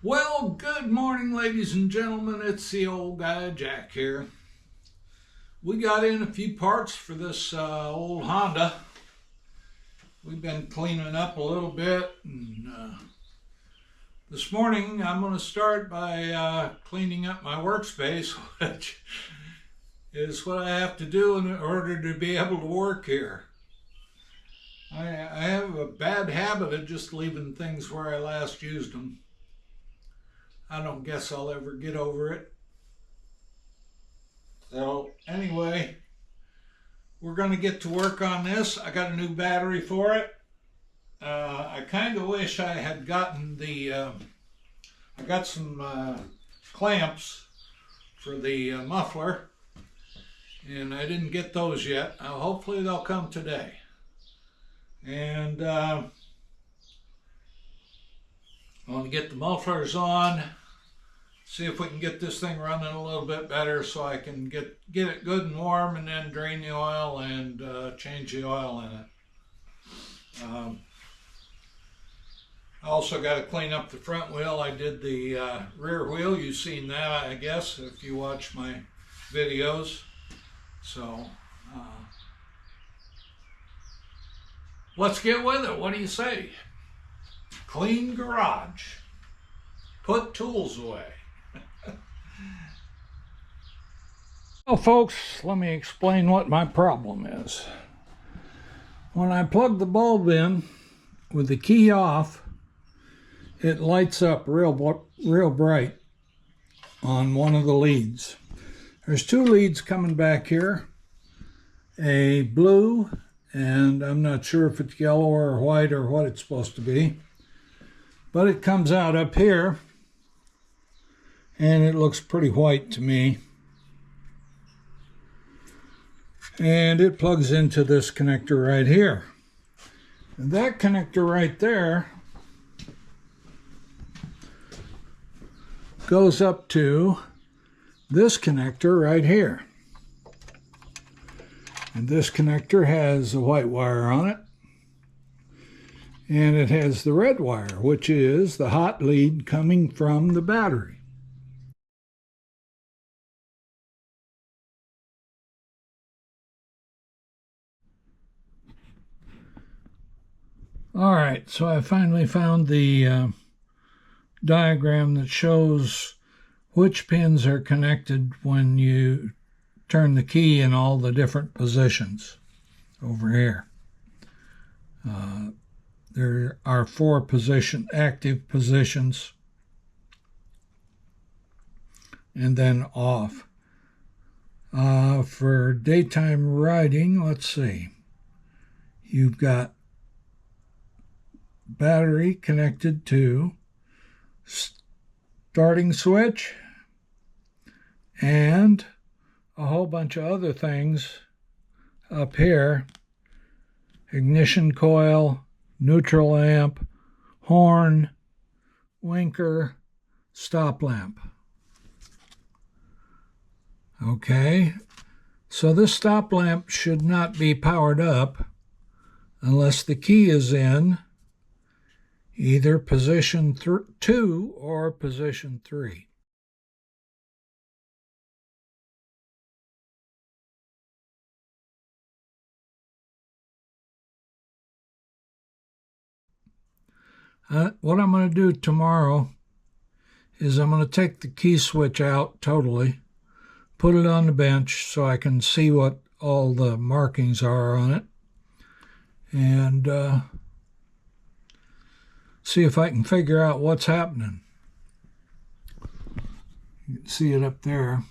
Well, good morning, ladies and gentlemen. It's the old guy Jack here. We got in a few parts for this old Honda. We've been cleaning up a little bit, and this morning I'm going to start by cleaning up my workspace, which is what I have to do in order to be able to work here. I have a bad habit of just leaving things where I last used them. I don't guess I'll ever get over it. So anyway, we're going to get to work on this. I got a new battery for it. I kind of wish I had gotten I got some clamps for the muffler, and I didn't get those yet. Hopefully they'll come today. And I want to get the mufflers on, see if we can get this thing running a little bit better so I can get it good and warm, and then drain the oil and change the oil in it. I also got to clean up the front wheel. I did the rear wheel. You've seen that, I guess, if you watch my videos. So let's get with it. What do you say? Clean garage. Put tools away. Well, folks, let me explain what my problem is. When I plug the bulb in with the key off, it lights up real bright on one of the leads. There's two leads coming back here, a blue, and I'm not sure if it's yellow or white or what it's supposed to be, but it comes out up here, and it looks pretty white to me. And it plugs into this connector right here. And that connector right there goes up to this connector right here. And this connector has a white wire on it. And it has the red wire, which is the hot lead coming from the battery. All right, so I finally found the diagram that shows which pins are connected when you turn the key in all the different positions over here. There are 4 active positions, and then off. For daytime riding, let's see. You've got battery connected to starting switch and a whole bunch of other things up here: ignition coil, neutral amp, horn, winker, stop lamp. Okay, so this stop lamp should not be powered up unless the key is in either position 2 or position 3. What I'm going to do tomorrow is I'm going to take the key switch out totally, put it on the bench so I can see what all the markings are on it, and see if I can figure out what's happening. You can see it up there.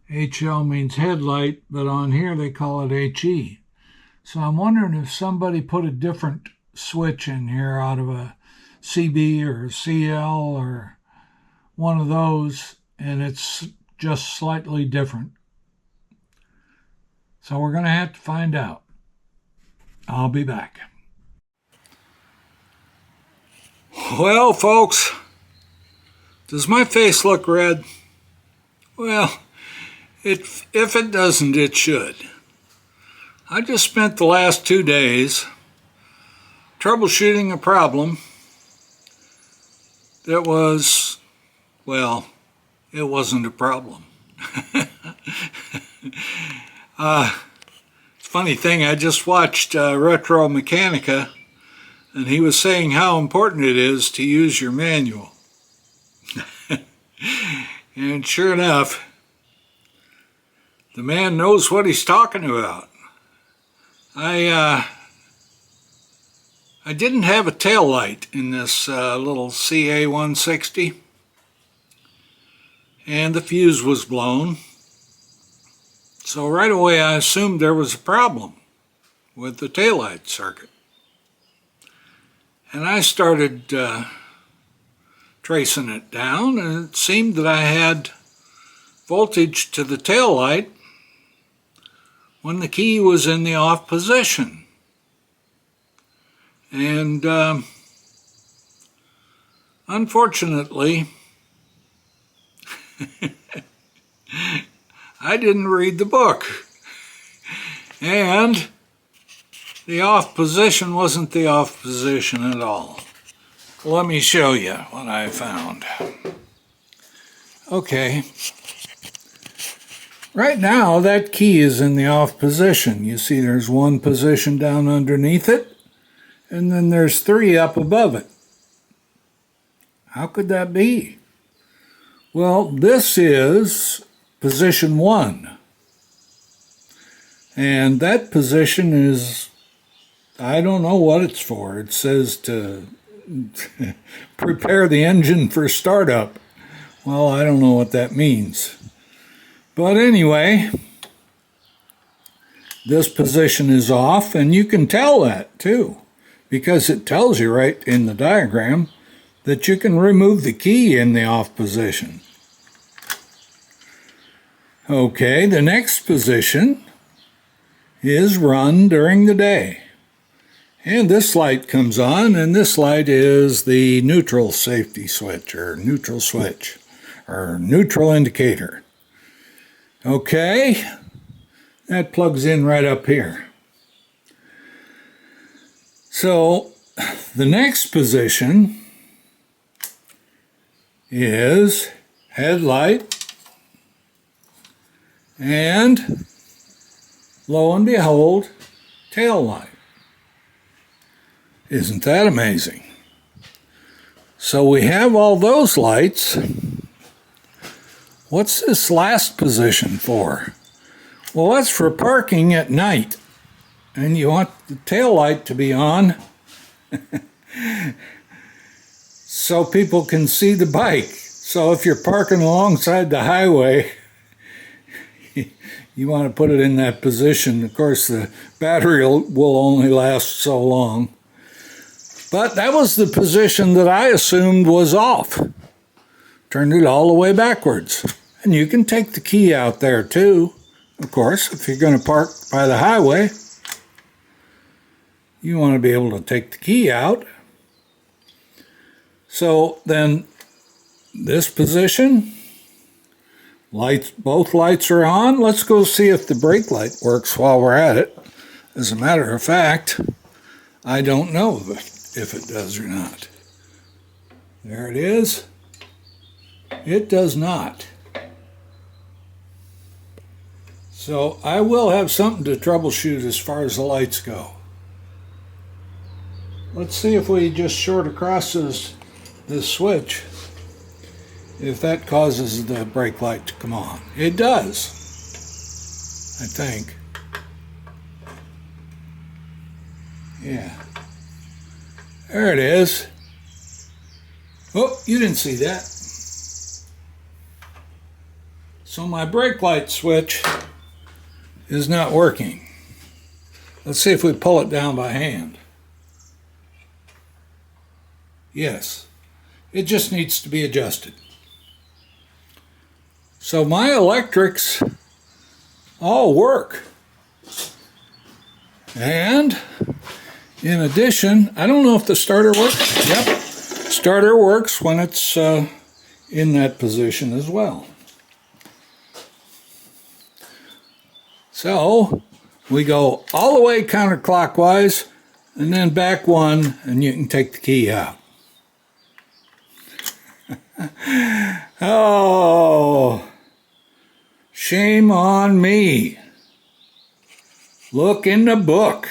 HL means headlight, but on here they call it HE. So I'm wondering if somebody put a different switch in here out of a CB or a CL or one of those, and it's just slightly different. So we're going to have to find out. I'll be back. Well, folks, does my face look red? Well, if it doesn't, it should. I just spent the last 2 days troubleshooting a problem that was, well, it wasn't a problem. Funny thing, I just watched Retro Mechanica, and he was saying how important it is to use your manual. And sure enough, the man knows what he's talking about. I didn't have a tail light in this little CA160, and the fuse was blown. So right away I assumed there was a problem with the taillight circuit. And I started tracing it down, and it seemed that I had voltage to the taillight when the key was in the off position. And unfortunately, I didn't read the book, and the off position wasn't the off position at all. Let me show you what I found. Okay, right now that key is in the off position. You see there's one position down underneath it, and then there's 3 up above it. How could that be? Well, this is position 1. And that position is, I don't know what it's for. It says to prepare the engine for startup. Well, I don't know what that means. But anyway, this position is off, and you can tell that too, because it tells you right in the diagram that you can remove the key in the off position. Okay, the next position is run during the day. And this light comes on, and this light is the neutral safety switch, or neutral switch, or neutral indicator. Okay, that plugs in right up here. So the next position is headlight, and lo and behold, tail light. Isn't that amazing? So we have all those lights. What's this last position for? Well, that's for parking at night. And you want the tail light to be on so people can see the bike. So if you're parking alongside the highway, you want to put it in that position. Of course, the battery will only last so long. But that was the position that I assumed was off. Turned it all the way backwards. And you can take the key out there too. Of course, if you're going to park by the highway, you want to be able to take the key out. So then this position, lights, both lights are on. Let's go see if the brake light works while we're at it. As a matter of fact, I don't know if it does or not. There it is. It does not. So I will have something to troubleshoot as far as the lights go. Let's see if we just short across this switch, if that causes the brake light to come on. It does, I think. Yeah. There it is. Oh, you didn't see that. So my brake light switch is not working. Let's see if we pull it down by hand. Yes, it just needs to be adjusted. So my electrics all work. And in addition, I don't know if the starter works. Yep, starter works when it's in that position as well. So we go all the way counterclockwise and then back 1, and you can take the key out. Oh, shame on me. Look in the book.